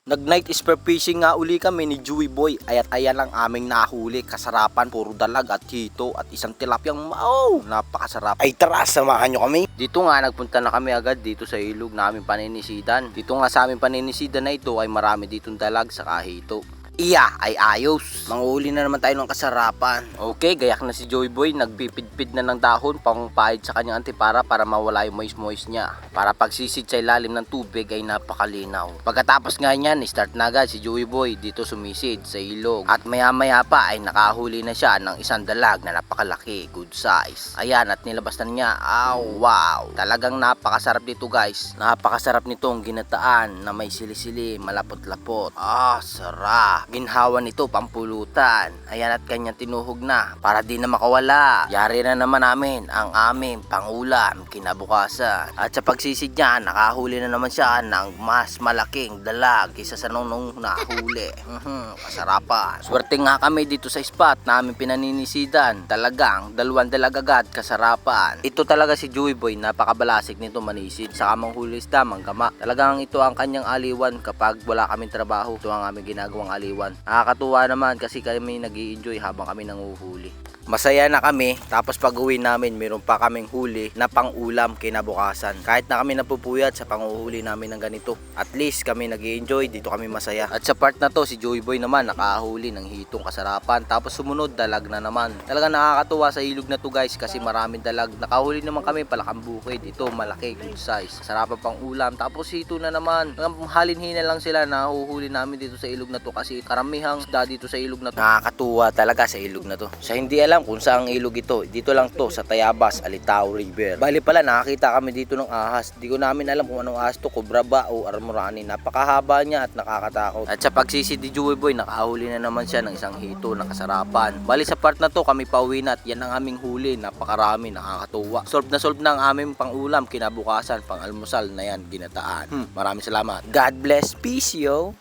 Nag-night spear fishing nga uli kami ni Joey Boy. Ayan lang aming nahuli. Kasarapan, puro dalag at hito at isang tilapyang napakasarap. Ay tara, samahan nyo kami. Dito nga nagpunta na kami agad dito sa ilog na aming paninisidan. Dito nga sa aming paninisidan na ito ay marami ditong dalag sa hito. Iya ay ayos. Manguhuli na naman tayo ng kasarapan. Okay, gayak na si Joey Boy. Nagpipid-pid na ng dahon pangpahid sa kanyang antipara para mawala yung moist niya. Para pagsisid sa ilalim ng tubig ay napakalinaw. Pagkatapos nga niyan, start na agad si Joey Boy dito sumisid sa ilog. At maya pa ay nakahuli na siya ng isang dalag na napakalaki, good size. Ayan, at nilabas na niya. Wow! Talagang napakasarap dito guys. Napakasarap nitong ginataan na may sili-sili, malapot-lapot. Sarap! Ginhawa nito pampulutan. Ayan, at kanyang tinuhog na para di na makawala. Yari na naman namin ang aming pangulam kinabukasan. At sa pagsisid niya, nakahuli na naman siya ng mas malaking dalag kaysa sa nung nahuli. Kasarapan. Swerte nga kami dito sa spot na aming pinaninisidan. Talagang dalawang dalag agad, kasarapan. Ito talaga si Joey Boy, napakabalasik nito manisid. Saka manghuli isda, manggama. Talagang ito ang kanyang aliwan kapag wala kaming trabaho. Ito ang aming ginagawang aliwan. Nakakatuwa naman kasi kami nag-i-enjoy habang kami nanguhuli. Masaya na kami, tapos pag uwi namin meron pa kaming huli na pang-ulam kinabukasan. Kahit na kami napupuyat sa panguhuli namin ng ganito, at least kami nag-i-enjoy, dito kami masaya. At sa part na to, si Joey Boy naman nakahuli ng hitong kasarapan, tapos sumunod dalag na naman. Talaga nakakatuwa sa ilog na to guys kasi maraming dalag. Nakahuli naman kami palakambukid, ito malaki, good size, sarapan pang ulam. Tapos hito na naman, halinhina lang sila na nahuhuli namin dito sa ilog na to kasi karamihang isda dito sa ilog na to. Nakakatuwa talaga sa ilog na to. Sa hindi alam kung saan ilog ito, dito lang to sa Tayabas, Alitao River. Bali pala nakakita kami dito ng ahas. Di ko namin alam kung anong ahas to, cobra ba o armorani. Napakahaba niya at nakakatakot. At sa pagsisid ni Joey Boy, nakahuli na naman siya ng isang hito na kasarapan. Bali sa part na to kami pauwi na at yan ang aming huli. Napakarami, nakakatuwa. Solve na ang aming pang-ulam kinabukasan, pang-almusal na yan, ginataan. Maraming salamat. God bless, peace yo.